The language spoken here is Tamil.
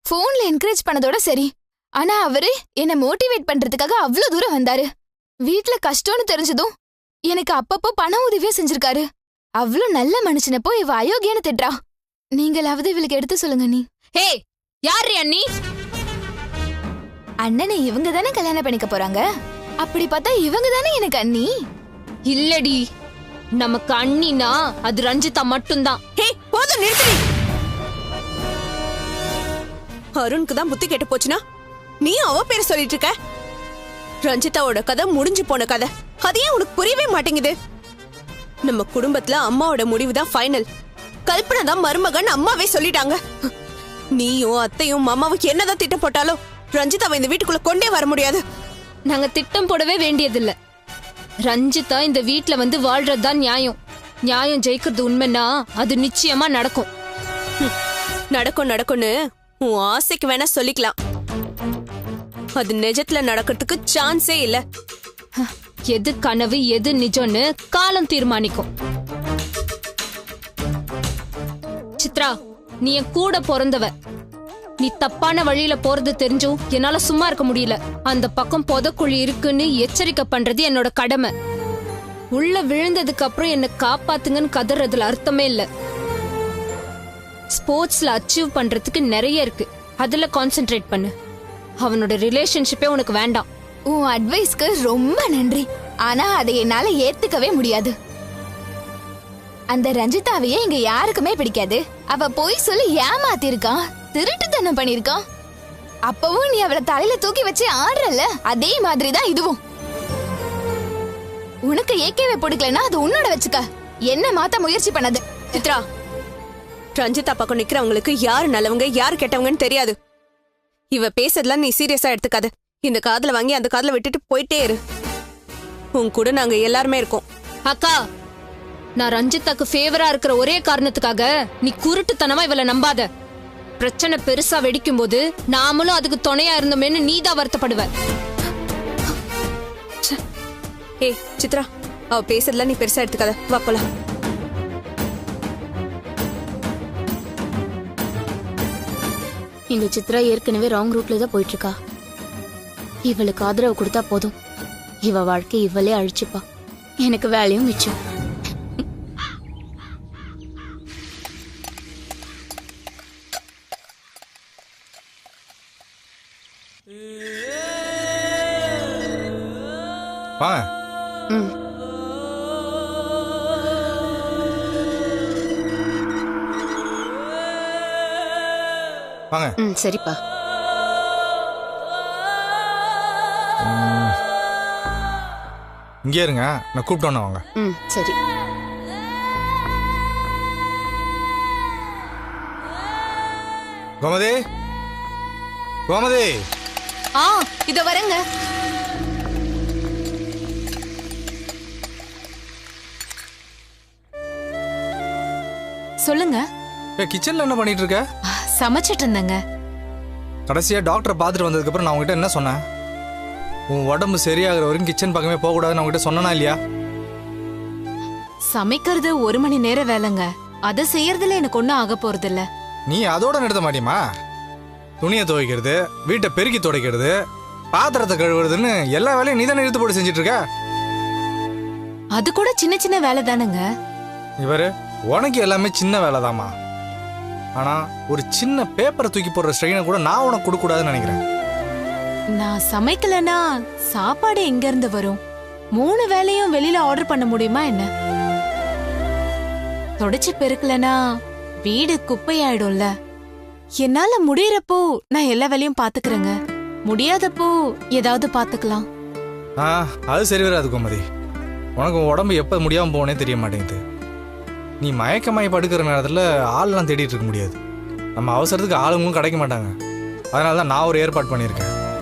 போன்ல என்கரேஜ் பண்ணதோட சரி. ஆனா அவரு என்ன மோட்டிவேட் பண்றதுக்காக அவ்வளவு தூரம் வந்தாரு. வீட்ல கஷ்டம்னு தெரிஞ்சதும் எனக்கு அப்பப்போ பண உதவியும் செஞ்சிருக்காரு. அவ்வளவு நல்ல மனுஷனை போய் இவ அயோக்கியன்னு திட்டுறா. நீங்களாவது இவளுக்கு எடுத்து சொல்லுங்க. நீ ஹே, யாரு அண்ணி? அண்ணனை இவங்க தானே கல்யாணம் பண்ணிக்க போறாங்க. அப்படி பார்த்தா இவங்க தானே எனக்கு அண்ணி. இல்லடி, நமக்கு அண்ணினா அது ரஞ்சிதா மட்டும்தான். ஹே, போதும் நிறுத்தி. அருணுக்கு தான் புத்தி கெட்டு போச்சுனா நீ அவ பேரை சொல்லிட்டு இருக்க. ரஞ்சிதாவோட கதை முடிஞ்சு போன கதை. அது ஏன் உனக்கு புரியவே மாட்டேங்குது? நம்ம குடும்பத்துல அம்மாவோட முடிவுதான் ஃபைனல். கல்பனா தான் மருமகன் அம்மாவே சொல்லிட்டாங்க. நீயும் அத்தையும் மாமாவும் என்னதான் திட்டம் போட்டாலும் ரஞ்சிதாவை இந்த வீட்டுக்குள்ள கொண்டே வர முடியாது. நாங்க திட்டம் போடவே வேண்டியதில்ல. ரஞ்சிதா இந்த வீட்ல வந்து வாழ்றதுதான் நியாயம். நியாயம் ஜெயிக்கிறது உண்மைன்னா அது நிச்சயமா நடக்கும். நடக்கும் நடக்கும்னு உன் ஆசைக்கு வேணா சொல்லிக்கலாம். அது நிஜத்துல நடக்கிறதுக்கு சான்ஸே இல்ல. எது கனவு எது நிஜம்னு காலம் தீர்மானிக்கும். சித்ரா, நீ என் கூட பிறந்தவ. நீ தப்பான வழியில போறது தெரிஞ்சும் என்னால சும்மா இருக்க முடியல. அந்த பக்கம் புதக்குழி இருக்குன்னு எச்சரிக்கை பண்றது என்னோட கடமை. உள்ள விழுந்ததுக்கு அப்புறம் என்ன காப்பாத்துங்கன்னு கதறதுல அர்த்தமே இல்ல. ஸ்போர்ட்ஸ்ல அச்சீவ் பண்றதுக்கு நிறைய இருக்கு, அதுல கான்சென்ட்ரேட் பண்ணு. அவனோட ரிலேஷன்ஷிப்பே உனக்கு வேண்டாம். உன் அட்வைஸ்க்கு ரொம்ப நன்றி. ஆனா அதை என்னால ஏத்துக்கவே முடியாது. அந்த ரஞ்சிதாவையே இங்க யாருக்குமே பிடிக்காது. அவ போய் சொல்லி ஏமாத்திருக்கான், திருட்டுத்தனம் பண்ணிருக்கான். அப்பவும் நீ அவளை தலையில தூக்கி வச்சு ஆடுறல, அதே மாதிரிதான் இதுவும். உனக்கு ஏக்கவே பிடிக்கலன்னா அது உன்னோட வச்சுக்க. என்ன மாத்த முயற்சி பண்ணது. சித்ரா, ரஞ்சிதா பக்கம் நிக்கிறவங்களுக்கு யாரு நல்லவங்க யாரு கெட்டவங்கன்னு தெரியாது. இவ பேசுறதுலாம் நீ சீரியஸா எடுத்துக்காது. இந்த காதுல வாங்கி அந்த காதுல விட்டுட்டு போயிட்டே இரு. உன் கூட நாங்க எல்லாருமே இருக்கோம். அக்கா, நான் ரஞ்சிதாக்கு ஃபேவரா இருக்கிற ஒரே காரணத்துக்காக நீ குருட்டுத்தனமா இவளை நம்பாத. பிரச்சனை பெருசா வெடிக்கும் போது நாமளும் அதுக்கு துணையா இருந்தோமேன்னு நீதான் வருத்தப்படுவ. ஏய் சித்ரா, அவ பேசுறதுலாம் நீ பெருசா எடுத்துக்காத. வா போலாம். இந்த சித்ரா ஏற்கனவே ராங் ரூட்ல தான் போயிட்டு இருக்கா. இவளுக்கு ஆதரவு கொடுத்தா போதும், இவ வாழ்க்கை இவளே அழிச்சுப்பா. எனக்கு வேலையும் மிச்சம். வாங்க. வாங்க. சரிப்பா. இங்கே இருங்க, நான் கூப்பிட்டோன்னு வாங்க. சரி. கோமதி, கோமதி. இத வரங்க. சொல்லுங்க. கிச்சன்ல என்ன பண்ணிட்டு இருக்க? சமைச்சிட்டு இருந்தேங்க. கடைசியா டாக்டரை பார்த்துட்டு வந்ததுக்கு அப்புறம் நான் உங்ககிட்ட என்ன சொன்னேன்? உன் உடம்பு சரியாகிற வரைக்கும் கிச்சன் பக்கமே போக கூடாதுன்னு உங்ககிட்ட சொன்னா இல்லையா? சமைக்கிறது 1 மணி நேர வேலைங்க. அதை செய்யறதுல எனக்கு ஒன்னும் ஆக போறது இல்ல. நீ அதோட நிறுத்த மாட்டியமா? துணியை துவைக்கிறது, வீட்டை பெருக்கி துடைக்கிறது, பாத்திரத்தை கழுவுறதுன்னு எல்லா வேலையும் நீ தானே இழுத்து போட்டு செஞ்சிட்டு இருக்க. அது கூட சின்ன சின்ன வேலை தானுங்க. இவரு உனக்கு எல்லாமே சின்ன வேலை தாமா. ஆனா ஒரு சின்ன பேப்பரை தூக்கி போடுற ஸ்ட்ரெயினை கூட நான் உனக்கு கொடுக்க கூடாதுன்னு நினைக்கிறேன். நான் சமைக்கலனா சாப்பாடு எங்க இருந்து வரும்? 3 வேலையும் வெளியில ஆர்டர் பண்ண முடியுமா என்ன? தொடச்சு பெருக்கலனா வீடு குப்பையாயிடும்ல. என்னால முடியறப்போ நான் எல்லா வேலையும் பாத்துக்கிறேங்க. முடியாதப்போ ஏதாவது பாத்துக்கலாம். அது சரி வராது கோமதி. உனக்கு உடம்பு எப்ப முடியாம போனே தெரிய மாட்டேங்குது. நீ மயக்கமாய் படுக்கிற நேரத்தில் ஆள்லாம் தேடிட்டு இருக்க முடியாது. நம்ம அவசரத்துக்கு ஆளுங்களும் கிடைக்க மாட்டாங்க. அதனால தான் நான் ஒரு ஏற்பாடு பண்ணியிருக்கேன்.